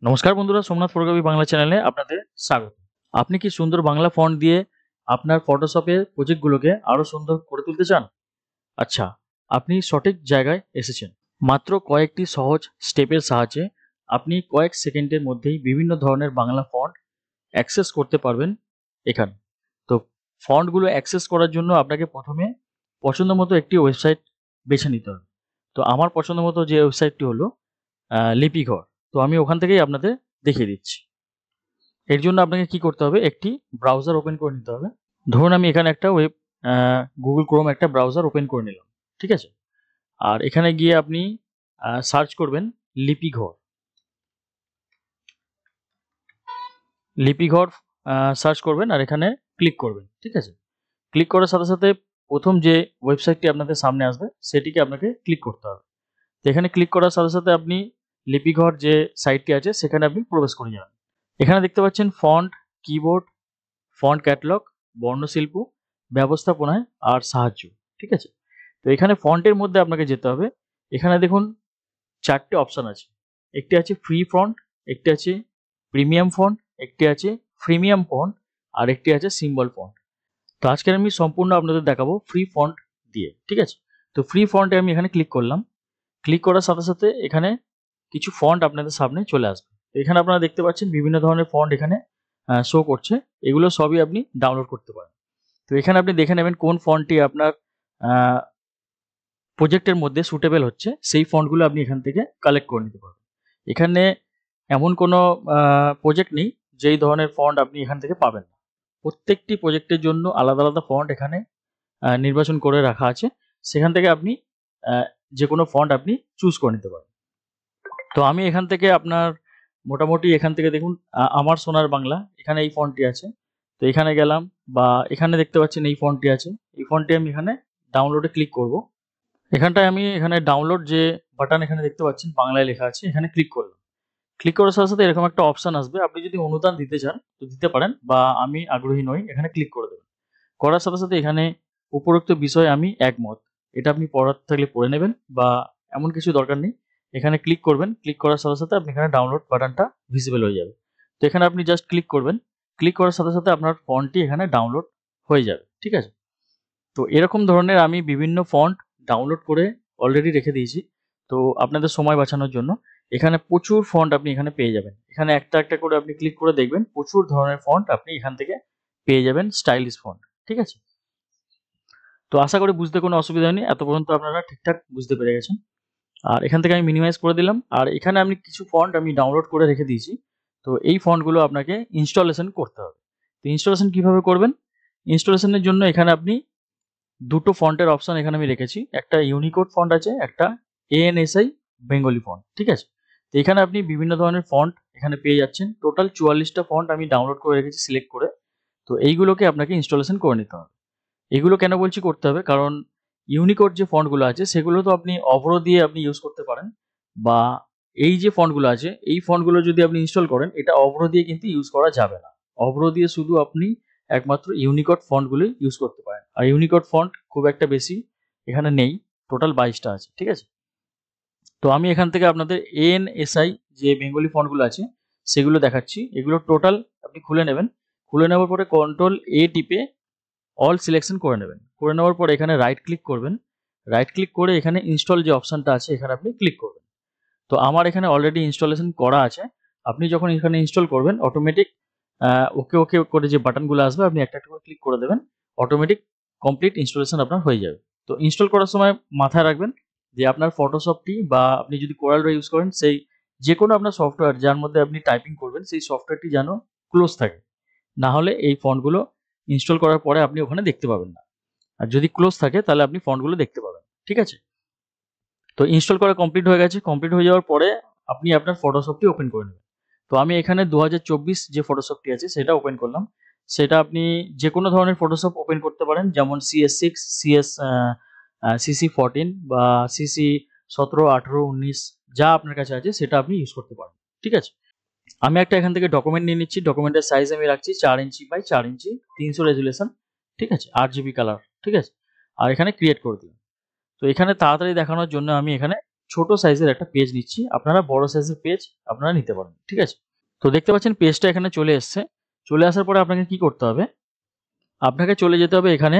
নমস্কার বন্ধুরা, সোমনাথ ফটোগ্রাফি বাংলা চ্যানেলে আপনাদের স্বাগত। আপনি কি সুন্দর বাংলা ফন্ট দিয়ে আপনার ফটোশপের প্রজেক্টগুলোকে আরো সুন্দর করে তুলতে চান? আচ্ছা, আপনি সঠিক জায়গায় এসেছেন। মাত্র কয়েকটি সহজ স্টেপের সাহায্যে আপনি কয়েক সেকেন্ডের মধ্যেই বিভিন্ন ধরনের বাংলা ফন্ট অ্যাক্সেস করতে পারবেন এখানে। তো ফন্টগুলো অ্যাক্সেস করার জন্য আপনাকে প্রথমে পছন্দ মতো একটি ওয়েবসাইট বেছে নিতে হবে। তো আমার পছন্দ মতো যে ওয়েবসাইটটি হলো লিপিঘর। তো আমি ওখান থেকেই আপনাদের দেখিয়ে দিচ্ছি। এর জন্য আপনাকে কি করতে হবে, একটি ব্রাউজার ওপেন করে নিতে হবে। ধরুন আমি এখানে একটা গুগল ক্রোম একটা ব্রাউজার ওপেন করে নিলাম, ঠিক আছে। আর এখানে গিয়ে আপনি সার্চ করবেন লিপিঘর। লিপিঘর সার্চ করবেন আর এখানে ক্লিক করবেন, ঠিক আছে। ক্লিক করার সাথে সাথে প্রথম যে ওয়েবসাইটটি আপনাদের সামনে আসবে সেটিকে আপনাকে ক্লিক করতে হবে। তো এখানে ক্লিক করার সাথে সাথে আপনি লিপিঘর যে সাইটটি আছে সেখানে আপনি প্রবেশ করে যাবেন। এখানে দেখতে পাচ্ছেন ফন্ট, কিবোর্ড, ফন্ট ক্যাটালগ, বর্ণশিল্প, ব্যবস্থাপনায় আর সাহায্য, ঠিক আছে। তো এখানে ফন্টের মধ্যে আপনাকে যেতে হবে। এখানে দেখুন চারটে অপশন আছে। একটি আছে ফ্রি ফন্ট, একটি আছে প্রিমিয়াম ফন্ট, একটি আছে প্রিমিয়াম ফন্ট আর একটি আছে সিম্বল ফন্ট। তো আজকে আমি সম্পূর্ণ আপনাদের দেখাবো ফ্রি ফন্ট দিয়ে, ঠিক আছে। তো ফ্রি ফন্টে আমি এখানে ক্লিক করলাম। ক্লিক করার সাথে সাথে এখানে কিছু ফন্ট আপনাদের সামনে চলে আসবে। এখানে আপনারা দেখতে পাচ্ছেন বিভিন্ন ধরনের ফন্ট এখানে শো করছে। এগুলো সবই আপনি ডাউনলোড করতে পারেন। তো এখানে আপনি দেখে নেবেন কোন ফন্টটি আপনার প্রজেক্টের মধ্যে সুটেবল হচ্ছে, সেই ফন্টগুলো আপনি এখান থেকে কালেক্ট করে নিতে পারবেন। এখানে এমন কোনো প্রজেক্ট নেই যেই ধরনের ফন্ট আপনি এখান থেকে পাবেন না। প্রত্যেকটি প্রজেক্টের জন্য আলাদা আলাদা ফন্ট এখানে নির্বাচন করে রাখা আছে। সেখান থেকে আপনি যে কোনো ফন্ট আপনি চুজ করে নিতে পারেন। তো আমি এখান থেকে আপনার মোটামুটি এখান থেকে দেখুন আমার সোনার বাংলা, এখানে এই ফন্টটি আছে। তো এখানে গেলাম, বা এখানে দেখতে পাচ্ছেন এই ফন্টটি আছে। এই ফন্টটি আমি এখানে ডাউনলোডে ক্লিক করব। এখানটায় আমি এখানে ডাউনলোড যে বাটন এখানে দেখতে পাচ্ছেন বাংলায় লেখা আছে, এখানে ক্লিক করলাম। ক্লিক করার সাথে সাথে এরকম একটা অপশন আসবে। আপনি যদি অনুদান দিতে চান তো দিতে পারেন, বা আমি আগ্রহী নই, এখানে ক্লিক করে দেবেন। করার সাথে সাথে এখানে উপরোক্ত বিষয়ে আমি একমত, এটা আপনি পড়ার থাকলে পড়ে নেবেন, বা এমন কিছু দরকার নেই। এখানে ক্লিক করবেন। ক্লিক করার সাথে সাথে আপনি এখানে ডাউনলোড বাটনটা ভিজিবল হয়ে যাবে। তো এখানে আপনি জাস্ট ক্লিক করবেন। ক্লিক করার সাথে সাথে আপনার ফন্টটি এখানে ডাউনলোড হয়ে যাবে, ঠিক আছে। তো এরকম ধরনের আমি বিভিন্ন ফন্ট ডাউনলোড করে অলরেডি রেখে দিয়েছি। তো আপনাদের সময় বাঁচানোর জন্য এখানে প্রচুর ফন্ট আপনি এখানে পেয়ে যাবেন। এখানে একটা একটা করে আপনি ক্লিক করে দেখবেন, প্রচুর ধরনের ফন্ট আপনি এখান থেকে পেয়ে যাবেন, স্টাইলিশ ফন্ট, ঠিক আছে। তো আশা করি বুঝতে কোনো অসুবিধা নেই, এত পর্যন্ত আপনারা ঠিকঠাক বুঝতে পেরে গেছেন। আর এখান থেকে আমি মিনিমাইজ করে দিলাম। আর এখানে আমি কিছু ফন্ট আমি ডাউনলোড করে রেখে দিয়েছি। তো এই ফন্টগুলো আপনাকে ইনস্টলেশন করতে হবে। তো ইনস্টলেশন কিভাবে করবেন? ইনস্টলেশনের জন্য এখানে আপনি দুটো ফন্টের অপশন এখানে আমি রেখেছি। একটা ইউনিকোড ফন্ট আছে, একটা এএনএসআই বেঙ্গলি ফন্ট, ঠিক আছে। তো এখানে আপনি বিভিন্ন ধরনের ফন্ট এখানে পেয়ে যাচ্ছেন। টোটাল 44টা ফন্ট আমি ডাউনলোড করে রেখেছি সিলেক্ট করে। তো এইগুলোকে আপনাকে ইনস্টলেশন করে নিতে হবে। এগুলো কেন বলছি করতে হবে, কারণ ইউনিকোড যে ফন্টগুলো আছে সেগুলো তো আপনি অভ্র দিয়ে আপনি ইউজ করতে পারেন, বা এই যে ফন্টগুলো আছে এই ফন্টগুলো যদি আপনি ইনস্টল করেন, এটা অভ্র দিয়ে কিন্তু ইউজ করা যাবে না। অভ্র দিয়ে শুধু আপনি একমাত্র ইউনিকোড ফন্টগুলোই ইউজ করতে পারেন। আর ইউনিকোড ফন্ট খুব একটা বেশি এখানে নেই, টোটাল 22টা আছে, ঠিক আছে। তো আমি এখান থেকে আপনাদের এএনএসআই যে বেঙ্গলি ফন্টগুলো আছে সেগুলো দেখাচ্ছি। এগুলো টোটাল আপনি খুলে নেবেন। খুলে নেওয়ার পরে কন্ট্রোল এ টিপে অল সিলেকশন করে নেবেন। করে নেওয়ার পর এখানে রাইট ক্লিক করবেন। রাইট ক্লিক করে এখানে ইনস্টল যে অপশনটা আছে এখানে আপনি ক্লিক করবেন। তো আমার এখানে অলরেডি ইনস্টলেশন করা আছে। আপনি যখন এখানে ইনস্টল করবেন অটোমেটিক ওকে ওকে করে যে বাটনগুলো আসবে আপনি একটা একটা করে ক্লিক করে দেবেন। অটোমেটিক কমপ্লিট ইনস্টলেশন আপনার হয়ে যাবে। তো ইনস্টল করার সময় মাথায় রাখবেন যে আপনার ফটোশপটি, বা আপনি যদি কোরাল ড্র ইউজ করেন, সেই যে কোনো আপনার সফটওয়্যার যার মধ্যে আপনি টাইপিং করবেন সেই সফটওয়্যারটি যেন ক্লোজ থাকে। না হলে এই ফন্টগুলো ইনস্টল করার পরে আপনি ওখানে দেখতে পাবেন না। আর যদি ক্লোজ থাকে তাহলে আপনি ফন্টগুলো দেখতে পাবেন, ঠিক আছে। তো ইনস্টল করা কমপ্লিট হয়ে গেছে। কমপ্লিট হয়ে যাওয়ার পরে আপনি আপনার ফটোশপটি ওপেন করে নেবেন। তো আমি এখানে 2024 যে ফটোশপটি আছে সেটা ওপেন করলাম। সেটা আপনি যে কোনো ধরনের ফটোশপ ওপেন করতে পারেন, যেমন CS6, CC14 বা CC17, 18, 19 যা আপনার কাছে আছে সেটা আপনি ইউজ করতে পারেন, ঠিক আছে। আমি একটা এখান থেকে ডকুমেন্ট নিয়ে নিচ্ছি। ডকুমেন্টের সাইজ আমি রাখছি 4 ইঞ্চি বাই 4 ইঞ্চি, 300 রেজুলেশন, ঠিক আছে, 8 GB কালার, ঠিক আছে। আর এখানে ক্রিয়েট করে দিলাম। তো এখানে তাড়াতাড়ি দেখানোর জন্য আমি এখানে ছোট সাইজের একটা পেজ নিচ্ছি, আপনারা বড় সাইজের পেজ আপনারা নিতে পারেন, ঠিক আছে। তো দেখতে পাচ্ছেন পেজটা এখানে চলে এসছে। চলে আসার পরে আপনাকে কি করতে হবে, আপনাকে চলে যেতে হবে এখানে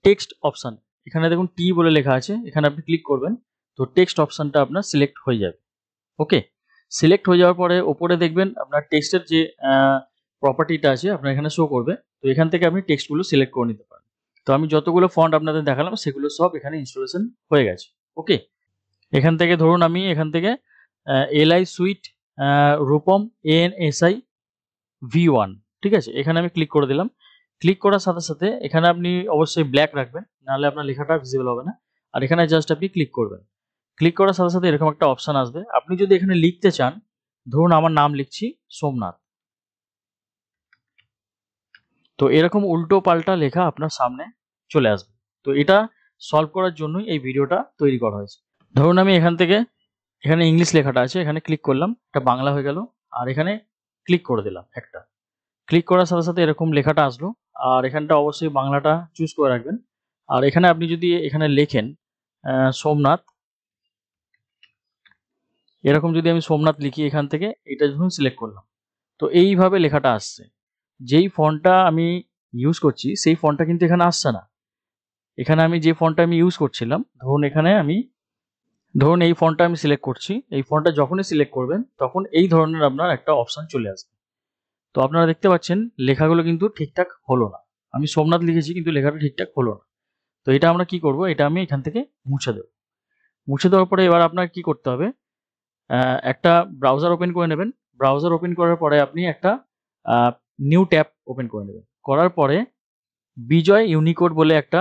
টেক্সট অপশন। এখানে দেখুন টি বলে লেখা আছে, এখানে আপনি ক্লিক করবেন, তো টেক্সট অপশনটা আপনার সিলেক্ট হয়ে যাবে। ওকে, সিলেক্ট হয়ে যাওয়ার পরে ওপরে দেখবেন আপনার টেক্সটের যে প্রপার্টিটা আছে আপনার এখানে শো করবে। তো এখান থেকে আপনি টেক্সটগুলো সিলেক্ট করে নিতে পারেন। তো আমি যতগুলো ফন্ট আপনাদের দেখালাম সেগুলো সব এখানে ইনস্টলেশন হয়ে গেছে। ওকে, এখান থেকে ধরুন আমি এখান থেকে LI sweet Rupam ANSI V1, ঠিক আছে, এখানে আমি ক্লিক করে দিলাম। ক্লিক করার সাথে সাথে এখানে আপনি অবশ্যই ব্ল্যাক রাখবেন, নাহলে আপনার লেখাটা ভিজিবল হবে না। আর এখানে জাস্ট আপনি ক্লিক করবেন। ক্লিক করার সাথে সাথে এরকম একটা অপশন আসবে। আপনি যদি এখানে লিখতে চান, ধরুন আমার নাম লিখছি সোমনাথ, তো এরকম উল্টো পাল্টা লেখা আপনার সামনে চলে আসবে। তো এটা সলভ করার জন্যই এই ভিডিওটা তৈরি করা হয়েছে। ধরুন আমি এখান থেকে এখানে ইংলিশ লেখাটা আছে, এখানে ক্লিক করলাম, এটা বাংলা হয়ে গেল। আর এখানে ক্লিক করে দিলাম একটা। ক্লিক করার সাথে সাথে এরকম লেখাটা আসলো। আর এখানটা অবশ্যই বাংলাটা চুজ করে রাখবেন। আর এখানে আপনি যদি এখানে লেখেন সোমনাথ, এরকম যদি আমি সোমনাথ লিখি এখান থেকে, এটা যখন সিলেক্ট করলাম, তো এইভাবে লেখাটা আসছে। যেই ফন্টটা আমি ইউজ করছি সেই ফন্টটা কিন্তু এখানে আসছে না। এখানে আমি যে ফন্টটা আমি ইউজ করছিলাম, ধরুন এখানে আমি ধরুন এই ফন্টটা আমি সিলেক্ট করছি, এই ফন্টটা যখনই সিলেক্ট করবেন তখন এই ধরনের আপনার একটা অপশন চলে আসবে। তো আপনারা দেখতে পাচ্ছেন লেখাগুলো কিন্তু ঠিকঠাক হলো না। আমি সোমনাথ লিখেছি কিন্তু লেখাটা ঠিকঠাক হলো না। তো এটা আমরা কি করব, এটা আমি এখান থেকে মুছে দেব। মুছে দেওয়ার পরে এবার আপনার কি করতে হবে, একটা ব্রাউজার ওপেন করে নেবেন। ব্রাউজার ওপেন করার পরে আপনি একটা নিউ ট্যাব ওপেন করে নেবেন। করার পরে বিজয় ইউনিকোড বলে একটা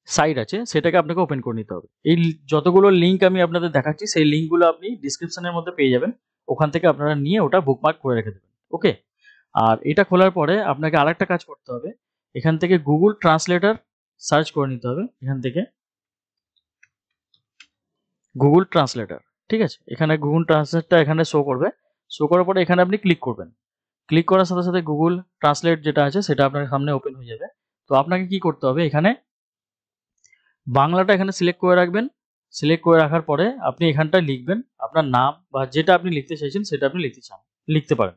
সাইট আছে, সেটাকে আপনাকে ওপেন করে নিতে হবে। এই যতগুলো লিঙ্ক আমি আপনাদের দেখাচ্ছি সেই লিঙ্কগুলো আপনি ডিসক্রিপশনের মধ্যে পেয়ে যাবেন। ওখান থেকে আপনারা নিয়ে ওটা বুকমার্ক করে রেখে দেবেন। ওকে, আর এটা খোলার পরে আপনাকে আরেকটা কাজ করতে হবে। এখান থেকে গুগল ট্রান্সলেটর সার্চ করে নিতে হবে। এখান থেকে গুগল ট্রান্সলেটর, ঠিক আছে, এখানে গুগল ট্রান্সলেটটা এখানে শো করবে। শো করার পরে এখানে আপনি ক্লিক করবেন। ক্লিক করার সাথে সাথে গুগল ট্রান্সলেট যেটা আছে সেটা আপনার সামনে ওপেন হয়ে যাবে। তো আপনাকে কি করতে হবে, এখানে বাংলাটা এখানে সিলেক্ট করে রাখবেন। সিলেক্ট করে রাখার পরে আপনি এখানটায় লিখবেন আপনার নাম বা যেটা আপনি লিখতে চাইছেন সেটা আপনি লিখতে পারেন।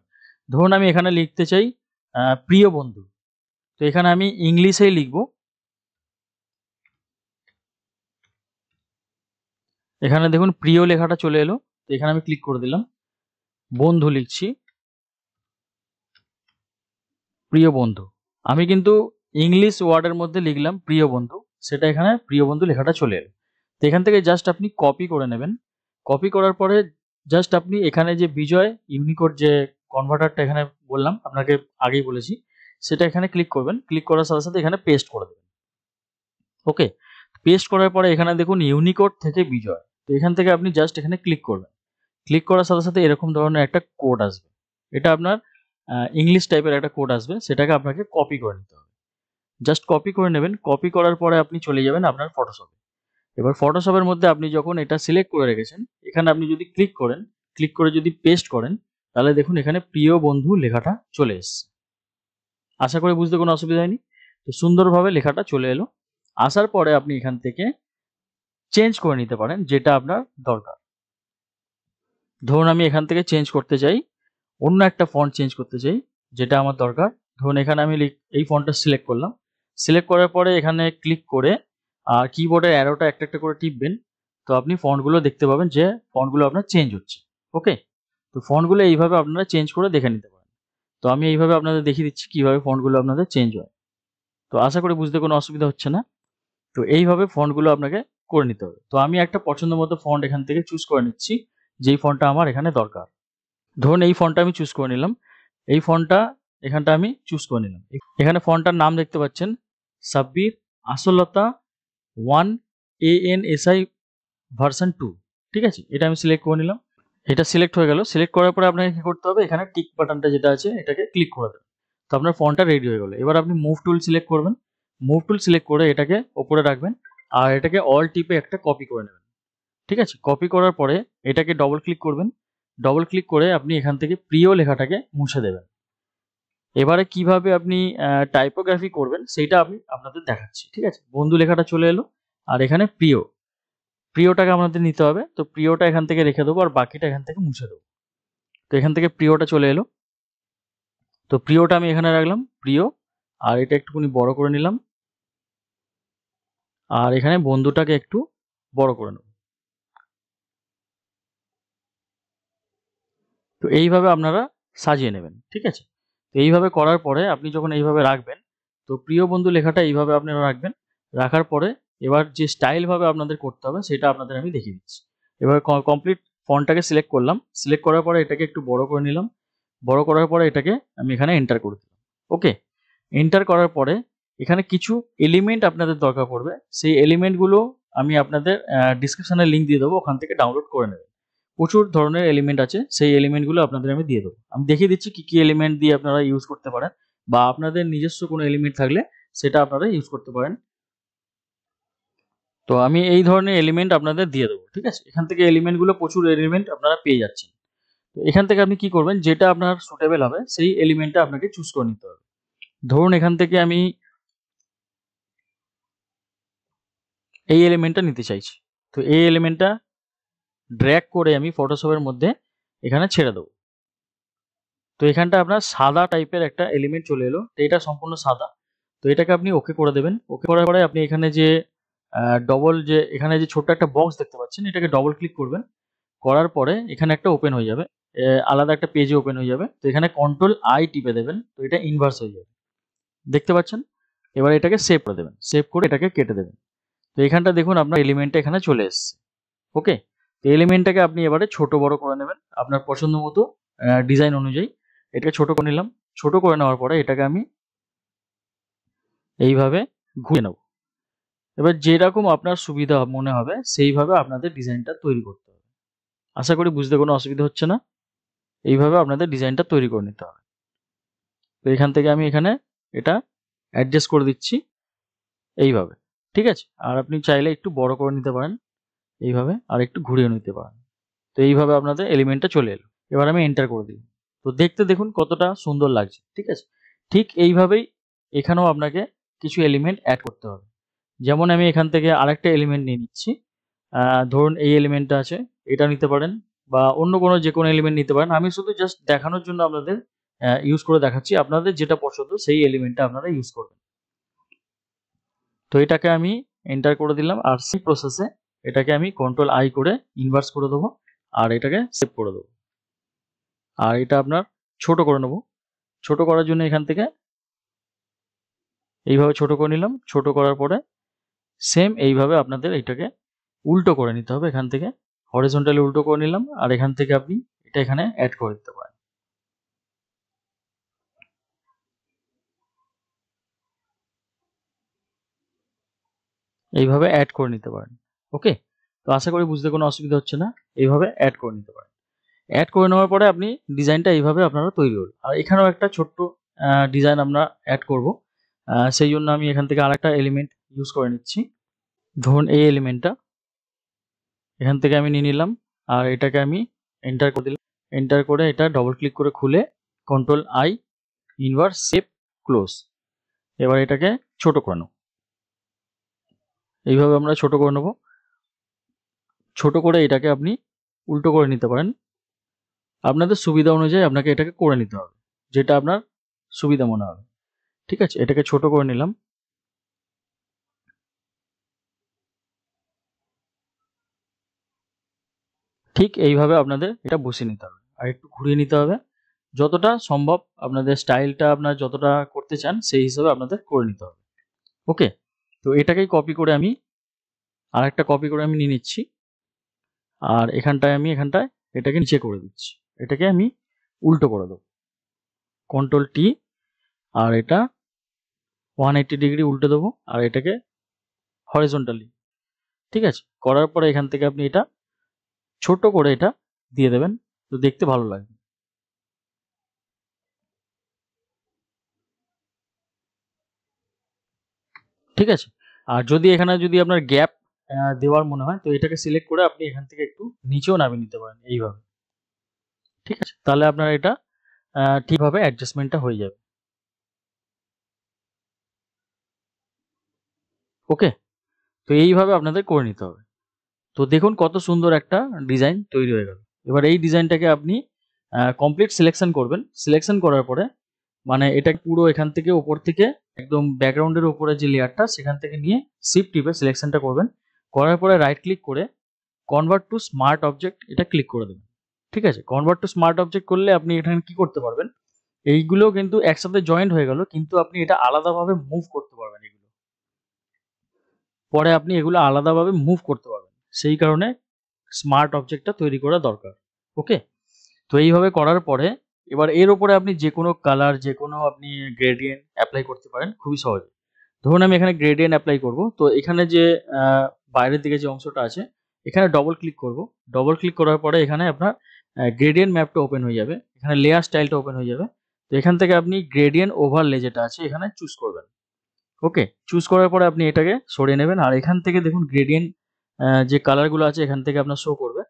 ধরুন আমি এখানে লিখতে চাই প্রিয় বন্ধু, তো এখানে আমি ইংলিশেই লিখব। এখানে দেখুন প্রিয় লেখাটা চলে এলো, তো এখানে আমি ক্লিক করে দিলাম। বন্ধু লিখছি, প্রিয় বন্ধু। আমি কিন্তু ইংলিশ ওয়ার্ডের মধ্যে লিখলাম প্রিয় বন্ধু, সেটা এখানে প্রিয় বন্ধু লেখাটা চলে এলো। তো এখান থেকে জাস্ট আপনি কপি করে নেবেন। কপি করার পরে জাস্ট আপনি এখানে যে বিজয় ইউনিকোড যে কনভার্টারটা এখানে বললাম আপনাকে আগেই বলেছি, সেটা এখানে ক্লিক করবেন। ক্লিক করার সাথে সাথে এখানে পেস্ট করে দেবেন। ওকে, পেস্ট করার পরে এখানে দেখুন ইউনিকোড থেকে বিজয়, তো এখান থেকে আপনি জাস্ট এখানে ক্লিক করবেন। ক্লিক করার সাথে সাথে এরকম ধরনের একটা কোড আসবে। এটা আপনার ইংলিশ টাইপের একটা কোড আসবে, সেটাকে আপনাকে কপি করে নিতে হবে। জাস্ট কপি করে নেবেন। কপি করার পরে আপনি চলে যাবেন আপনার ফটোশপে। এবার ফটোশপের মধ্যে আপনি যখন এটা সিলেক্ট করে রেখেছেন, এখানে আপনি যদি ক্লিক করেন, ক্লিক করে যদি পেস্ট করেন, তাহলে দেখুন এখানে প্রিয় বন্ধু লেখাটা চলে এসছে। আশা করি বুঝতে কোনো অসুবিধা হয়নি। তো সুন্দরভাবে লেখাটা চলে এলো। আসার পরে আপনি এখান থেকে চেঞ্জ করে নিতে পারেন যেটা আপনার দরকার। ধরুন আমি এখান থেকে চেঞ্জ করতে চাই, অন্য একটা ফন্ট চেঞ্জ করতে চাই যেটা আমার দরকার। ধরুন এখানে আমি এই ফন্টটা সিলেক্ট করলাম। সিলেক্ট করার পরে এখানে ক্লিক করে আর কিবোর্ডের অ্যারোটা একটা একটা করে টিপবেন। তো আপনি ফন্টগুলো দেখতে পাবেন যে ফন্টগুলো আপনার চেঞ্জ হচ্ছে। ওকে, তো ফন্টগুলো এইভাবে আপনারা চেঞ্জ করে দেখে নিতে পারেন। তো আমি এইভাবে আপনাদের দেখিয়ে দিচ্ছি কিভাবে ফন্টগুলো আপনাদের চেঞ্জ হয়। তো আশা করি বুঝতে কোনো অসুবিধা হচ্ছে না। তো এইভাবে ফন্টগুলো আপনাকে করে নিতে হবে। তো আমি একটা পছন্দ মতো ফন্ট এখান থেকে চুজ করে নিচ্ছি, যেই ফন্টটা আমার এখানে দরকার। ধরুন এই ফন্টটা আমি চুজ করে নিলাম। এই ফন্টটা এখানটা আমি চুজ করে নিলাম। এখানে ফন্টটার নাম দেখতে পাচ্ছেন, সাব্বির আসলতা 1 ANSI ভার্সন 2, ঠিক আছে, এটা আমি সিলেক্ট করে নিলাম। এটা সিলেক্ট হয়ে গেল। সিলেক্ট করার পরে আপনাকে কি করতে হবে, এখানে টিক বাটনটা যেটা আছে এটাকে ক্লিক করে দেবেন। তো আপনার ফন্টটা রেডি হয়ে গেল। এবার আপনি মুভ টুল সিলেক্ট করবেন। মুভ টুল সিলেক্ট করে এটাকে ওপরে রাখবেন আর এটাকে অল টিপে একটা কপি করে নেবেন। ঠিক আছে, কপি করার পরে এটাকে ডবল ক্লিক করবেন। ডবল ক্লিক করে আপনি এখান থেকে প্রিয় লেখাটাকে মুছে দেবেন। এবারে কিভাবে আপনি টাইপোগ্রাফি করবেন সেইটা আমি আপনাদের দেখাচ্ছি। ঠিক আছে, বন্ধু লেখাটা চলে এলো আর এখানে প্রিয় প্রিয়টাকে আমাদের নিতে হবে। তো প্রিয়টা এখান থেকে রেখে দেবো আর বাকিটা এখান থেকে মুছে দেবো। তো এখান থেকে প্রিয়টা চলে এলো। তো প্রিয়টা আমি এখানে রাখলাম, প্রিয়, আর এটা একটুখানি বড় করে নিলাম, আর এখানে বন্ধুটাকে একটু বড় করে নেব। তো এইভাবে আপনারা সাজিয়ে নেবেন, ঠিক আছে? তো এইভাবে করার পরে আপনি যখন এইভাবে রাখবেন, তো প্রিয় বন্ধু লেখাটা এইভাবে আপনারা রাখবেন। রাখার পরে এবার যে স্টাইলভাবে আপনাদের করতে হবে সেটা আপনাদের আমি দেখিয়ে দিচ্ছি। এবার কমপ্লিট ফন্টটাকে সিলেক্ট করলাম। সিলেক্ট করার পরে এটাকে একটু বড় করে নিলাম। বড় করার পরে এটাকে আমি এখানে এন্টার করে দিলাম। ওকে? এন্টার করার পরে এখানে কিছু এলিমেন্ট আপনাদের দরকার পড়বে। সেই এলিমেন্টগুলো আমি আপনাদের ডেসক্রিপশনে লিঙ্ক দিয়ে দেবো, ওখান থেকে ডাউনলোড করে নেবেন। প্রচুর ধরনের এলিমেন্ট আছে, সেই এলিমেন্টগুলো আপনাদের আমি দিয়ে দেবো। আমি দেখিয়ে দিচ্ছি কি এলিমেন্ট দিয়ে আপনারা ইউজ করতে পারেন, বা আপনাদের নিজস্ব কোনো এলিমেন্ট থাকলে সেটা আপনারা ইউজ করতে পারেন। তো আমি এই ধরনের এলিমেন্ট আপনাদের দিয়ে দেবো, ঠিক আছে? এখান থেকে এলিমেন্টগুলো, প্রচুর এলিমেন্ট আপনারা পেয়ে যাচ্ছেন। তো এখান থেকে আপনি কি করবেন, যেটা আপনার সুটেবল হবে সেই এলিমেন্টটা আপনাকে চুজ করে নিতে হবে। ধরুন এখান থেকে আমি এই এলিমেন্টটা নিতে চাইছি। তো এই এলিমেন্টটা ড্র্যাগ করে আমি ফটোশপের মধ্যে এখানে ছেড়ে দেবো। তো এখানটা আপনার সাদা টাইপের একটা এলিমেন্ট চলে এলো। তো এটা সম্পূর্ণ সাদা। তো এটাকে আপনি ওকে করে দেবেন। ওকে করার পরে আপনি এখানে যে এখানে যে ছোট্ট একটা বক্স দেখতে পাচ্ছেন, এটাকে ডবল ক্লিক করবেন। করার পরে এখানে একটা ওপেন হয়ে যাবে, আলাদা একটা পেজে ওপেন হয়ে যাবে। তো এখানে কন্ট্রোল আই টিপে দেবেন, তো এটা ইনভার্স হয়ে যাবে, দেখতে পাচ্ছেন? এবার এটাকে সেভ করে দেবেন, সেভ করে এটাকে কেটে দেবেন। তো এখানটা দেখুন আপনার এলিমেন্টটা এখানে চলে এসছে। ওকে? তো এলিমেন্টটাকে আপনি এবারে ছোট বড় করে নেবেন আপনার পছন্দ মতো, ডিজাইন অনুযায়ী। এটাকে ছোট করে নিলাম। ছোট করে নেওয়ার পরে এটাকে আমি এইভাবে ঘুরিয়ে নেব। এবার যেরকম আপনার সুবিধা মনে হবে সেইভাবে আপনাদের ডিজাইনটা তৈরি করতে হবে। আশা করি বুঝতে কোনো অসুবিধা হচ্ছে না। এইভাবে আপনাদের ডিজাইনটা তৈরি করে নিতে হবে। তো এখান থেকে আমি এখানে এটা অ্যাডজাস্ট করে দিচ্ছি এইভাবে, ঠিক আছে? আর আপনি চাইলে একটু বড় করে নিতে পারেন এইভাবে, আর একটু ঘুরিয়ে নিতে পারেন। তো এইভাবে আপনাদের এলিমেন্টটা চলে এলো। এবার আমি এন্টার করে দিই। তো দেখতে দেখুন কতটা সুন্দর লাগছে, ঠিক আছে? ঠিক এইভাবেই এখানেও আপনাকে কিছু এলিমেন্ট অ্যাড করতে হবে। যেমন আমি এখান থেকে আরেকটা এলিমেন্ট নিয়ে নিচ্ছি। ধরুন এই এলিমেন্টটা আছে, এটা নিতে পারেন, বা অন্য কোনো যে কোনো এলিমেন্ট নিতে পারেন। আমি শুধু জাস্ট দেখানোর জন্য আপনাদের ইউজ করে দেখাচ্ছি। আপনাদের যেটা পছন্দ সেই এলিমেন্টটা আপনারা ইউজ করবেন। তো এটাকে আমি এন্টার করে দিলাম, আর সেই প্রসেসে এটাকে আমি কন্ট্রোল আই করে ইনভার্স করে দেবো, আর এটাকে সেভ করে দেবো। আর এটা আপনার ছোট করে নেব। ছোট করার জন্য এখান থেকে এইভাবে ছোট করে নিলাম। ছোট করার পরে সেম এইভাবে আপনাদের এটাকে উল্টো করে নিতে হবে। এখান থেকে হরিজন্টালি উল্টো করে নিলাম, আর এখান থেকে আপনি এটা এখানে অ্যাড করে দিতে পারেন। এইভাবে অ্যাড করে নিতে পারেন। ওকে? তো আশা করি বুঝতে কোনো অসুবিধা হচ্ছে না। এইভাবে অ্যাড করে নিতে পারেন। অ্যাড করে নেওয়ার পরে আপনি ডিজাইনটা এইভাবে আপনারা তৈরি হলো। আর এখানেও একটা ছোট্ট ডিজাইন আমরা অ্যাড করব। সেই জন্য আমি এখান থেকে আরেকটা এলিমেন্ট ইউজ করে নিচ্ছি। ধরুন এই এলিমেন্টটা এখান থেকে আমি নিয়ে নিলাম, আর এটাকে আমি এন্টার করে দিলাম। এন্টার করে এটা ডবল ক্লিক করে খুলে control I, inverse, save, close. এবার এটাকে ছোট করে নেব। এইভাবে আমরা ছোট করে নেব। ছোট করে এটাকে আপনি উল্টো করে নিতে পারেন। আপনাদের সুবিধা অনুযায়ী আপনাকে এটাকে করে নিতে হবে, যেটা আপনার সুবিধা মনে হবে। ঠিক আছে? এটাকে ছোট করে নিলাম। ঠিক এইভাবে আপনাদের এটা বসিয়ে নিতে হবে, আর একটু ঘুরিয়ে নিতে হবে। যতটা সম্ভব আপনাদের স্টাইলটা আপনার যতটা করতে চান সেই হিসাবে আপনাদের করে নিতে হবে। ওকে? তো এটাকেই কপি করে আমি আরেকটা কপি করে আমি নিয়ে নিচ্ছি, আর এখানটায় এটাকে নিচে করে দিচ্ছি। এটাকে আমি উল্টো করে দেবো, কন্ট্রোল টি, আর এটা 180 ডিগ্রি উল্টে দেবো, আর এটাকে হরিজন্টালি, ঠিক আছে? করার পরে এখান থেকে আপনি এটা ছোট করে এটা দিয়ে দেবেন, তো দেখতে ভালো লাগবে। ঠিক আছে? আর যদি এখানে যদি আপনার গ্যাপ দেওয়ার মনে হয়, তো এটাকে সিলেক্ট করে আপনি এখান থেকে একটু নিচেও নামিয়ে নিতে পারেন এইভাবে। ঠিক আছে? তাহলে আপনার এটা ঠিকভাবে অ্যাডজাস্টমেন্টটা হয়ে যাবে। ওকে? তো এইভাবে আপনাদের করে নিতে হবে। তো দেখুন কত সুন্দর একটা ডিজাইন তৈরি হয়ে গেল। এবার এই ডিজাইনটাকে আপনি কমপ্লিট সিলেকশন করবেন। সিলেকশন করার পরে মানে এটা পুরো এখান থেকে উপর থেকে একদম ব্যাকগ্রাউন্ডের উপরে যে লেয়ারটা সেখান থেকে নিয়ে শিফট টিপে সিলেকশনটা করবেন। করার পরে রাইট ক্লিক করে কনভার্ট টু স্মার্ট অবজেক্ট এটা ক্লিক করে দেবেন। ঠিক আছে, কনভার্ট টু স্মার্ট অবজেক্ট করলে আপনি এখানে কি করতে পারবেন, এইগুলো কিন্তু একসাথে জয়েন্ট হয়ে গেল, কিন্তু আপনি এটা আলাদাভাবে মুভ করতে পারবেন। এগুলো পরে আপনি এগুলো আলাদাভাবে মুভ করতে পারবেন, সেই কারণে স্মার্ট অবজেক্টটা তৈরি করা দরকার। ওকে, তো এইভাবে করার পরে এবার এর উপরে আপনি যে কোনো কালার, যে কোনো আপনি গ্রেডিয়েন্ট অ্যাপ্লাই করতে পারেন খুবই সহজে। ধরুন আমি এখানে গ্রেডিয়েন্ট অ্যাপ্লাই করব, তো এখানে যে বাইরের দিকে যে অংশটা আছে এখানে ডবল ক্লিক করব। ডবল ক্লিক করার পরে এখানে আপনার গ্রেডিয়েন্ট ম্যাপটা ওপেন হয়ে যাবে, এখানে লেয়ার স্টাইলটা ওপেন হয়ে যাবে। তো এখান থেকে আপনি গ্রেডিয়েন্ট ওভারলে যেটা আছে এখানে চুজ করবেন। ওকে, চুজ করার পরে আপনি এটাকে সরিয়ে নেবেন, আর এখান থেকে দেখুন গ্রেডিয়েন্ট যে কালারগুলো আছে এখান থেকে আপনার শো করবে।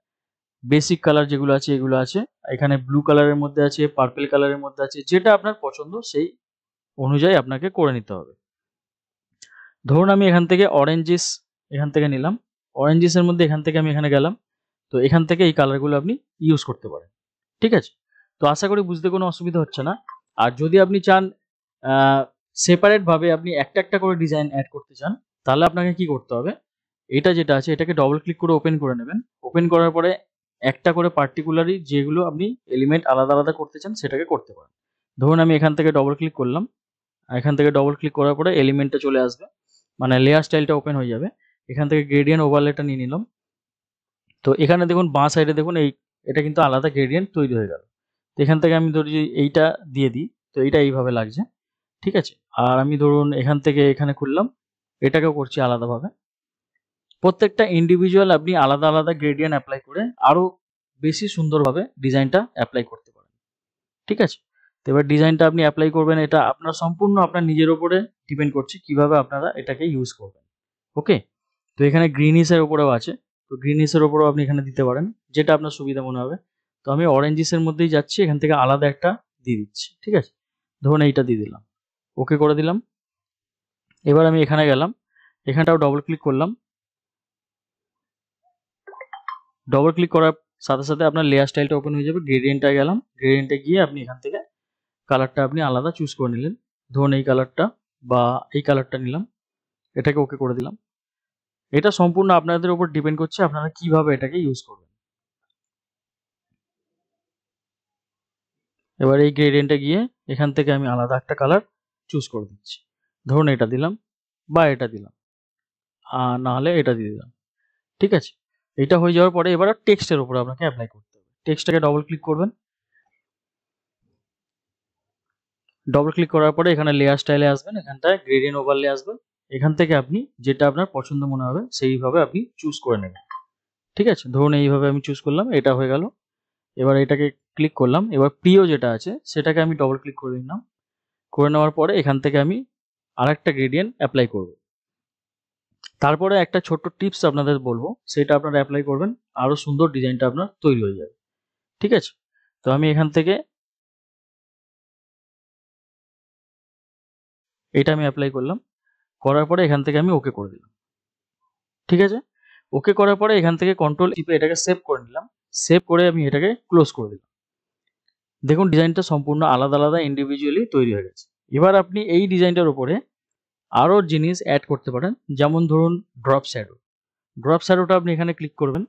বেসিক কালার যেগুলো আছে এগুলো আছে, এখানে ব্লু কালারের মধ্যে আছে, পার্পল কালারের মধ্যে আছে, যেটা আপনার পছন্দ সেই অনুযায়ী আপনাকে করে নিতে হবে। ধরুন আমি এখান থেকে অরেঞ্জিস এখান থেকে নিলাম, অরেঞ্জিসের মধ্যে এখান থেকে আমি এখানে গেলাম। তো এখান থেকে এই কালারগুলো আপনি ইউজ করতে পারেন। ঠিক আছে, তো আশা করি বুঝতে কোনো অসুবিধা হচ্ছে না। আর যদি আপনি চান সেপারেট ভাবে আপনি একটা একটা করে ডিজাইন অ্যাড করতে চান, তাহলে আপনাকে কি করতে হবে, এটা যেটা আছে এটাকে ডবল ক্লিক করে ওপেন করে নেবেন। ওপেন করার পরে একটা করে পার্টিকুলারলি যেগুলো আপনি এলিমেন্ট আলাদা আলাদা করতে চান সেটাকে করতে পারেন। ধরুন আমি এখান থেকে ডবল ক্লিক করলাম, এখান থেকে ডবল ক্লিক করার পরে এলিমেন্টটা চলে আসবে, মানে লেয়ার স্টাইলটা ওপেন হয়ে যাবে। এখান থেকে গ্রেডিয়েন্ট ওভারলেটা নিয়ে নিলাম। তো এখানে দেখুন বাঁ সাইডে দেখুন এটা কিন্তু আলাদা গ্রেডিয়েন্ট তৈরি হয়ে গেল। তো এখান থেকে আমি ধরি এইটা দিয়ে দিই, তো এইটা এইভাবে লাগছে। ঠিক আছে, আর আমি ধরুন এখান থেকে এখানে খুললাম, এটাকেও করছি আলাদাভাবে। প্রত্যেকটা ইন্ডিভিজুয়াল আপনি আলাদা আলাদা গ্রেডিয়েন্ট অ্যাপ্লাই করে আরো বেশি সুন্দরভাবে ডিজাইনটা অ্যাপ্লাই করতে পারেন। ঠিক আছে, তো এবার ডিজাইনটা আপনি অ্যাপ্লাই করবেন, এটা আপনার সম্পূর্ণ আপনার নিজের উপরে ডিপেন্ড করছে কিভাবে আপনারা এটাকে ইউজ করবেন। ওকে, তো এখানে গ্রিনিসের উপরেও আছে, তো গ্রিনিসের উপরেও আপনি এখানে দিতে পারেন, যেটা আপনার সুবিধা মনে হবে। তো আমি অরেঞ্জিসের মধ্যেই যাচ্ছি, এখান থেকে আলাদা একটা দিয়ে দিচ্ছি। ঠিক আছে, ধরুন এইটা দিয়ে দিলাম, ওকে করে দিলাম। এবার আমি এখানে গেলাম, এখানটাও ডবল ক্লিক করলাম। ডবল ক্লিক করার সাথে সাথে আপনার লেয়ার স্টাইলটা ওপেন হয়ে যাবে। গ্রেডিয়েন্টটা গেলাম, গ্রেডিয়েন্টে গিয়ে আপনি এখান থেকে কালারটা আপনি আলাদা চুজ করে নিলেন। ধরুন এই কালারটা বা এই কালারটা নিলাম, এটাকে ওকে করে দিলাম। এটা সম্পূর্ণ আপনাদের উপর ডিপেন্ড করছে আপনারা কিভাবে এটাকে ইউজ করবেন। এবার এই গ্রেডিয়েন্টে গিয়ে এখান থেকে আমি আলাদা একটা কালার চুজ করে দিচ্ছি। ধরুন এটা দিলাম বা এটা দিলাম, আর না হলে এটা দিয়ে দিলাম। ঠিক আছে, এটা হয়ে যাওয়ার পরে এবার টেক্সটের উপর আপনাকে অ্যাপ্লাই করতে হবে। টেক্সটটাকে ডবল ক্লিক করবেন। ডবল ক্লিক করার পরে এখানে লেয়ার স্টাইলে আসবেন, এখানটায় গ্রেডিয়েন্ট ওভারলে আসবে। এখান থেকে আপনি যেটা আপনার পছন্দ মনে হবে সেইভাবে আপনি চুজ করে নেবেন। ঠিক আছে, ধরুন এইভাবে আমি চুজ করলাম, এটা হয়ে গেল। এবার এটাকে ক্লিক করলাম, এবার প্রিয় যেটা আছে সেটাকে আমি ডবল ক্লিক করে নিলাম। করে নেওয়ার পরে এখান থেকে আমি আরেকটা গ্রেডিয়েন্ট অ্যাপ্লাই করব। তারপরে একটা ছোট্ট টিপস আপনাদের বলবো, সেটা আপনারা অ্যাপ্লাই করবেন, আরো সুন্দর ডিজাইনটা আপনার তৈরি হয়ে যাবে। ঠিক আছে, তো আমি এখান থেকে এটা আমি অ্যাপ্লাই করলাম, করার পরে এখান থেকে আমি ওকে করে দিলাম। ঠিক আছে, ওকে করার পরে এখান থেকে কন্ট্রোল টিপে এটাকে সেভ করে নিলাম। সেভ করে আমি এটাকে ক্লোজ করে দিলাম। দেখুন ডিজাইনটা সম্পূর্ণ আলাদা আলাদা ইন্ডিভিজুয়ালি তৈরি হয়ে গেছে। এবার আপনি এই ডিজাইনটার উপরে আরো জিনিস অ্যাড করতে পারেন, যেমন ধরুন ড্রপ শ্যাডো। ড্রপ শ্যাডোটা আপনি এখানে ক্লিক করবেন,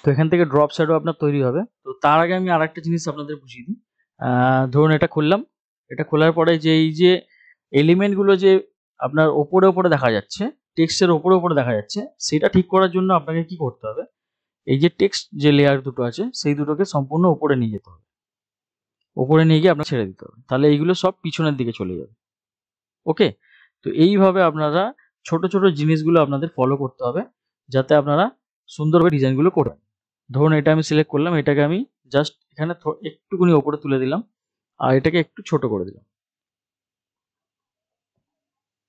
তো এখান থেকে ড্রপ শ্যাডো আপনার তৈরি হবে। তো তার আগে আমি আরেকটা জিনিস আপনাদের বুঝিয়ে দিই। ধরুন এটা খুললাম, এটা খোলার পরে যে এই যে এলিমেন্টগুলো যে আপনার ওপরে ওপরে দেখা যাচ্ছে, টেক্সটের ওপরে ওপরে দেখা যাচ্ছে, সেটা ঠিক করার জন্য আপনাকে কি করতে হবে, এই যে টেক্সট যে লেয়ার দুটো আছে সেই দুটোকে সম্পূর্ণ উপরে নিয়ে যেতে হবে। উপরে নিয়ে গিয়ে আপনাকে ছেড়ে দিতে হবে, তাহলে এইগুলো সব পিছনের দিকে চলে যাবে। ওকে, তো এইভাবে আপনারা ছোট ছোট জিনিসগুলো আপনাদের ফলো করতে হবে, যাতে আপনারা সুন্দরভাবে ডিজাইনগুলো করবেন। ধরুন এটা আমি সিলেক্ট করলাম, এটাকে আমি জাস্ট এখানে একটুখানি ওপরে তুলে দিলাম, আর এটাকে একটু ছোট করে দিলাম।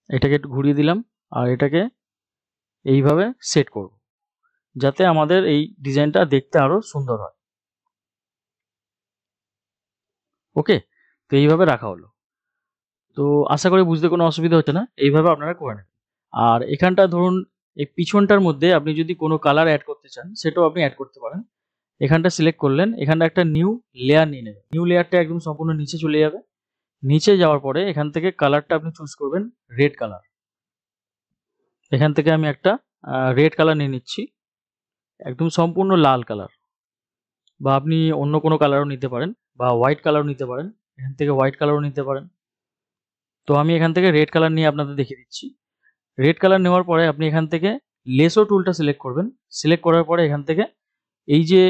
এটাকে একটু ঘুরিয়ে দিলাম, আর এটাকে এইভাবে সেট করব, যাতে আমাদের এই ডিজাইনটা দেখতে আরো সুন্দর হয়। ওকে, তো এইভাবে রাখা হলো। তো আশা করি বুঝতে কোনো অসুবিধা হচ্ছে না, এইভাবে আপনারা করে নেবেন। আর এখানটা ধরুন এই পিছনটার মধ্যে আপনি যদি কোনো কালার অ্যাড করতে চান সেটাও আপনি অ্যাড করতে পারেন। এখানটা সিলেক্ট করলেন, এখানটা একটা নিউ লেয়ার নিয়ে নেবেন। নিউ লেয়ারটা একদম সম্পূর্ণ নিচে চলে যাবে। নিচে যাওয়ার পরে এখান থেকে কালারটা আপনি চুজ করবেন রেড কালার। এখান থেকে আমি একটা রেড কালার নিয়ে নিচ্ছি, একদম সম্পূর্ণ লাল কালার, বা আপনি অন্য কোনো কালারও নিতে পারেন, বা হোয়াইট কালারও নিতে পারেন। এখান থেকে হোয়াইট কালারও নিতে পারেন। তো আমি এখান থেকে রেড কালার নিয়ে আপনাদের দেখিয়ে দিচ্ছি। রেড কালার নেওয়ার পরে আপনি এখান থেকে লেসো টুলটা সিলেক্ট করবেন। সিলেক্ট করার পরে এখান থেকে এই যে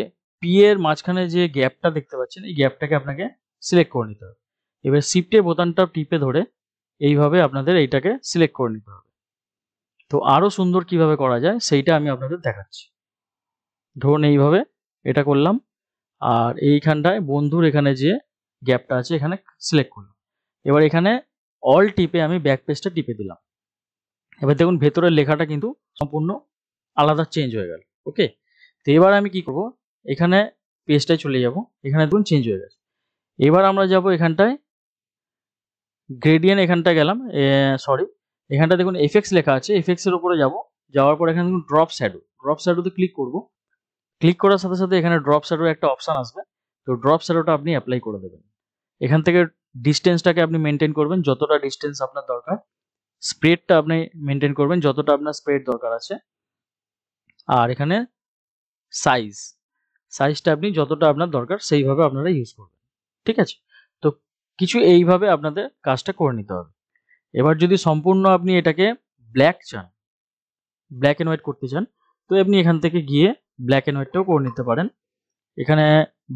পি এর মাঝখানে যে গ্যাপটা দেখতে পাচ্ছেন, এই গ্যাপটাকে আপনাকে সিলেক্ট করে নিতে হবে। এবার শিফটের বোতামটা টিপে ধরে এইভাবে আপনাদের এইটাকে সিলেক্ট করে নিতে হবে। তো আরো সুন্দর কিভাবে করা যায় সেইটা আমি আপনাদের দেখাচ্ছি। ধরুন এইভাবে এটা করলাম, আর এইখানটায় বন্ধুর এখানে যে গ্যাপটা আছে এখানে সিলেক্ট করলাম। এবার এখানে অল টিপে আমি ব্যাক পেজটা টিপে দিলাম। এবার দেখুন ভেতরের লেখাটা কিন্তু সম্পূর্ণ আলাদা চেঞ্জ হয়ে গেল। ওকে, তো এবার আমি কি করব, এখানে পেজটায় চলে যাব। এখানে দেখুন চেঞ্জ হয়ে গেছে। এবার আমরা যাব এখানটায় গ্রেডিয়েন্ট, এখানটায় গেলাম, সরি এখানটা দেখুন এফেক্টস লেখা আছে, এফেক্টস এর উপরে যাব। যাওয়ার পর এখানে দেখুন ড্রপ শ্যাডো, ড্রপ শ্যাডোতে ক্লিক করব। ক্লিক করার সাথে সাথে এখানে ড্রপ শ্যাডোর একটা অপশন আসবে। তো ড্রপ শ্যাডোটা আপনি অ্যাপ্লাই করে দেবেন। এখান থেকে ডিস্টেন্সটাকে আপনি মেনটেন করবেন যতটা ডিস্টেন্স আপনার দরকার। স্প্রেডটা আপনি মেনটেন করবেন যতটা আপনার স্প্রেড দরকার আছে। আর এখানে সাইজটা আপনি যতটা আপনার দরকার সেইভাবে আপনারা ইউজ করবেন। ঠিক আছে, তো কিছু এইভাবে আপনাদের কাজটা করে নিতে হবে। এবার যদি সম্পূর্ণ আপনি এটাকে ব্ল্যাক চান, ব্ল্যাক অ্যান্ড হোয়াইট করতে চান, তো আপনি এখান থেকে গিয়ে ব্ল্যাক অ্যান্ড হোয়াইটটাও করে নিতে পারেন। এখানে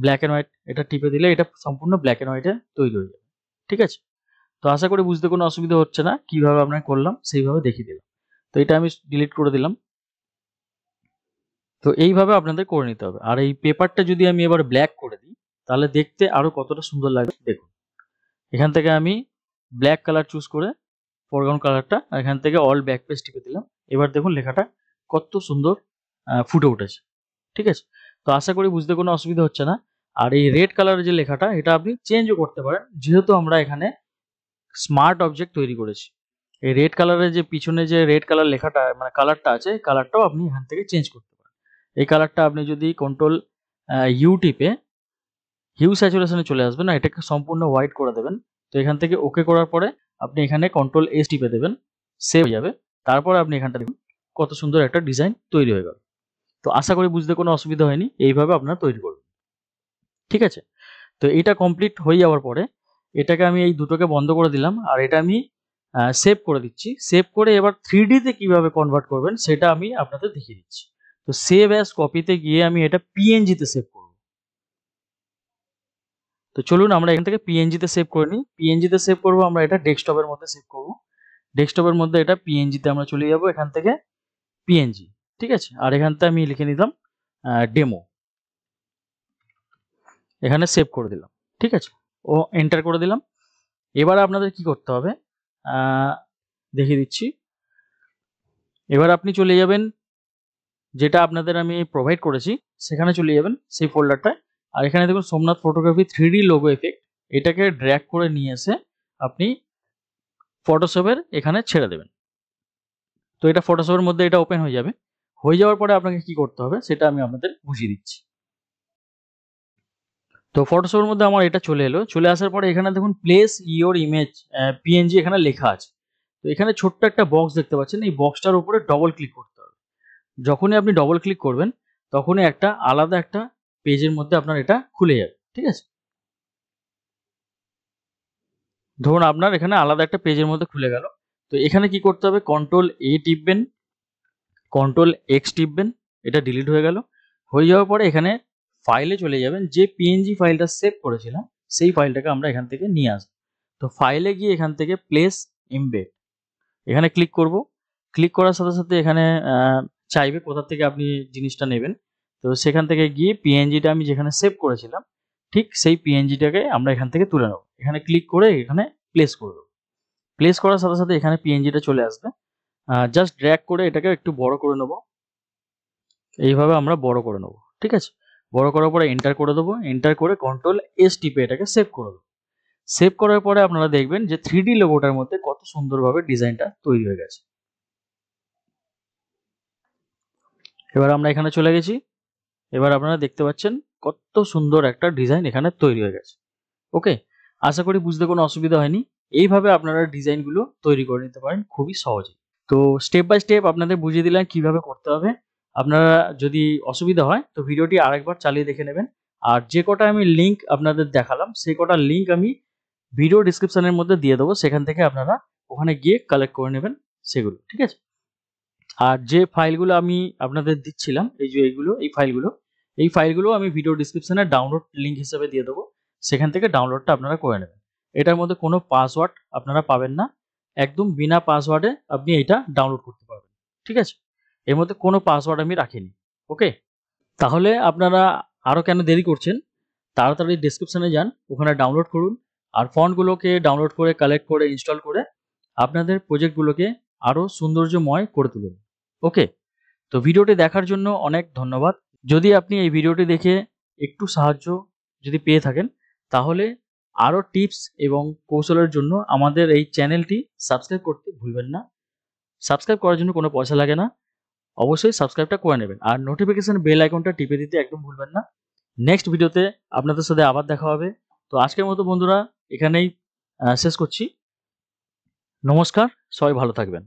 ব্ল্যাক অ্যান্ড হোয়াইট এটা টিপে দিলে এটা সম্পূর্ণ ব্ল্যাক অ্যান্ড হোয়াইটে তৈরি হয়ে যাবে। ঠিক আছে, তো আশা করি বুঝতে কোনো অসুবিধা হচ্ছে না। কিভাবে আপনাকে করলাম সেইভাবে দেখিয়ে দিলাম। তো এটা আমি ডিলিট করে দিলাম। তো এইভাবে আপনাদের করে নিতে হবে। আর এই পেপারটা যদি আমি এবার ব্ল্যাক করে দিই তাহলে দেখতে আরো কতটা সুন্দর লাগবে দেখুন। এখান থেকে আমি ব্ল্যাক কালার চুজ করে ফরগ্রাউন্ড কালারটা, এখান থেকে অল ব্যাক পেজ টিপে দিলাম। এবার দেখুন লেখাটা কত সুন্দর ফুটে উঠেছে। ঠিক আছে, তো আশা করি বুঝতে কোনো অসুবিধা হচ্ছে না। আর এই রেড কালারের যে লেখাটা এটা আপনি চেঞ্জও করতে পারেন, যেহেতু আমরা এখানে স্মার্ট অবজেক্ট তৈরি করেছি। এই রেড কালারের যে পিছনে যে রেড কালার লেখাটা মানে কালারটা আছে, কালারটাও আপনি এখান থেকে চেঞ্জ করতে পারেন। এই কালারটা আপনি যদি কন্ট্রোল ইউ টিপে হিউ স্যাচুরেশনে চলে আসবেন, না এটাকে সম্পূর্ণ হোয়াইট করে দেবেন। তো এখান থেকে ওকে করার পরে আপনি এখানে কন্ট্রোল এস টিপে দেবেন, সেভ হয়ে যাবে। তারপরে আপনি এখানটা দেখুন কত সুন্দর একটা ডিজাইন তৈরি হয়ে গেল। তো আশা করি বুঝতে কোনো অসুবিধা হয়নি, এইভাবে আপনারা তৈরি করবেন। ঠিক আছে, তো এটা কমপ্লিট হয়ে যাওয়ার পরে এটাকে আমি এই দুটোকে বন্ধ করে দিলাম, আর এটা আমি সেভ করে দিচ্ছি। সেভ করে এবার 3D তে কিভাবে কনভার্ট করবেন সেটা আমি আপনাদের দেখিয়ে দিচ্ছি। তো সেভ অ্যাজ কপিতে গিয়ে আমি এটা পিএনজি তে সেভ করব। তো চলুন আমরা এখান থেকে পিএনজি তে সেভ করে নিই। পিএনজি তে সেভ করব আমরা, এটা ডেস্কটপের মধ্যে সেভ করব। ডেস্কটপের মধ্যে এটা পিএনজি তে আমরা চলে যাব, এখান থেকে পিএনজি। ঠিক আছে, আর এখানটা আমি লিখে নিলাম ডেমো, এখানে সেভ করে দিলাম। ঠিক আছে, ও এন্টার করে দিলাম। এবার আপনাদের কি করতে হবে দেখিয়ে দিচ্ছি। এবার আপনি চলে যাবেন যেটা আপনাদের আমি প্রোভাইড করেছি সেখানে চলে যাবেন, সেই ফোল্ডারটায়। আর এখানে দেখুন Somnath photography 3D logo effect, এটাকে ড্র্যাগ করে নিয়ে এসে আপনি ফটোশপের এখানে ছেড়ে দেবেন। তো এটা ফটোশপের মধ্যে এটা ওপেন হয়ে যাবে। হয়ে যাওয়ার পরে আপনাকে কি করতে হবে সেটা আমি আপনাদের বুঝিয়ে দিচ্ছি। তো ফটোশপের মধ্যে আমার এটা চলে এলো। চলে আসার পরে এখানে দেখুন প্লেস ইওর ইমেজ পিএনজি এখানে লেখা আছে। তো এখানে ছোট্ট একটা বক্স দেখতে পাচ্ছেন, এই বক্সটার উপরে ডবল ক্লিক করতে হবে। যখনই আপনি ডবল ক্লিক করবেন তখনই একটা আলাদা একটা পেজের মধ্যে আপনার এটা খুলে যাবে। ঠিক আছে, ধরুন আপনার এখানে আলাদা একটা পেজের মধ্যে খুলে গেল। তো এখানে কি করতে হবে, কন্ট্রোল এ টিপবেন, কন্ট্রোল এক্স টিপবেন, এটা ডিলিট হয়ে গেল। হয়ে যাওয়ার পরে এখানে ফাইলে চলে যাবেন, যে পিএনজি ফাইলটা সেভ করেছিলাম সেই ফাইলটাকে আমরা এখান থেকে নিয়ে আসবো। তো ফাইলে গিয়ে এখান থেকে প্লেস এমবেড এখানে ক্লিক করব। ক্লিক করার সাথে সাথে এখানে চাইবে কোথা থেকে আপনি জিনিসটা নেবেন। তো সেখান থেকে গিয়ে পিএনজিটা আমি যেখানে সেভ করেছিলাম ঠিক সেই পিএনজিটাকে আমরা এখান থেকে তুলে নেব। এখানে ক্লিক করে এখানে প্লেস করে দেবো। প্লেস করার সাথে সাথে এখানে পিএনজিটা চলে আসবে। জাস্ট ড্র্যাগ করে এটাকে একটু বড় করে নেব, এইভাবে আমরা বড় করে নেব। ঠিক আছে, বড় করার পরে এন্টার করে দেবো। এন্টার করে কন্ট্রোল এস টিপে এটাকে সেভ করে দেবো। সেভ করার পরে আপনারা দেখবেন যে 3D লোগোটার মধ্যে কত সুন্দরভাবে ডিজাইনটা তৈরি হয়ে গেছে। এবার আমরা এখানে চলে গেছি। এবার আপনারা দেখতে পাচ্ছেন কত সুন্দর একটা ডিজাইন এখানে তৈরি হয়ে গেছে। ওকে, আশা করি বুঝতে কোনো অসুবিধা হয়নি। এইভাবে আপনারা ডিজাইনগুলো তৈরি করে নিতে পারেন খুবই সহজে। তো স্টেপ বাই স্টেপ আপনাদের বুঝিয়ে দিলাম কিভাবে করতে হবে। আপনারা যদি অসুবিধা হয় তো ভিডিওটি আরেকবার চালিয়ে দেখে নেবেন। আর যে কটা আমি লিঙ্ক আপনাদের দেখালাম সেই কটা লিঙ্ক আমি ভিডিও ডিসক্রিপশনের মধ্যে দিয়ে দেবো, সেখান থেকে আপনারা ওখানে গিয়ে কালেক্ট করে নেবেন সেগুলো, ঠিক আছে? আর যে ফাইলগুলো আমি আপনাদের দিচ্ছিলাম, এই যে এই ফাইলগুলো আমি ভিডিও ডিসক্রিপশনে ডাউনলোড লিঙ্ক হিসেবে দিয়ে দেবো, সেখান থেকে ডাউনলোডটা আপনারা করে নেবেন। এটার মধ্যে কোনো পাসওয়ার্ড আপনারা পাবেন না, একদম বিনা পাসওয়ার্ডে আপনি এটা ডাউনলোড করতে পারবেন, ঠিক আছে? এর মধ্যে কোনো পাসওয়ার্ড আমি রাখিনি। ওকে, তাহলে আপনারা আরও কেন দেরি করছেন? তাড়াতাড়ি ডেসক্রিপশনে যান, ওখানে ডাউনলোড করুন। আর ফন্টগুলোকে ডাউনলোড করে কালেক্ট করে ইনস্টল করে আপনাদের প্রজেক্টগুলোকে আরও সৌন্দর্যময় করে তুলুন। ওকে, তো ভিডিওটি দেখার জন্য অনেক ধন্যবাদ। যদি আপনি এই ভিডিওটি দেখে একটু সাহায্য যদি পেয়ে থাকেন, তাহলে আরও টিপস এবং কৌশলের জন্য আমাদের এই চ্যানেলটি সাবস্ক্রাইব করতে ভুলবেন না। সাবস্ক্রাইব করার জন্য কোনো পয়সা লাগে না, অবশ্যই সাবস্ক্রাইবটা করে নেবেন। আর নোটিফিকেশন বেল আইকনটা টিপে দিতে একদম ভুলবেন না। নেক্সট ভিডিওতে আপনাদের সাথে আবার দেখা হবে। তো আজকের মতো বন্ধুরা এখানেই শেষ করছি। নমস্কার, সবাই ভালো থাকবেন।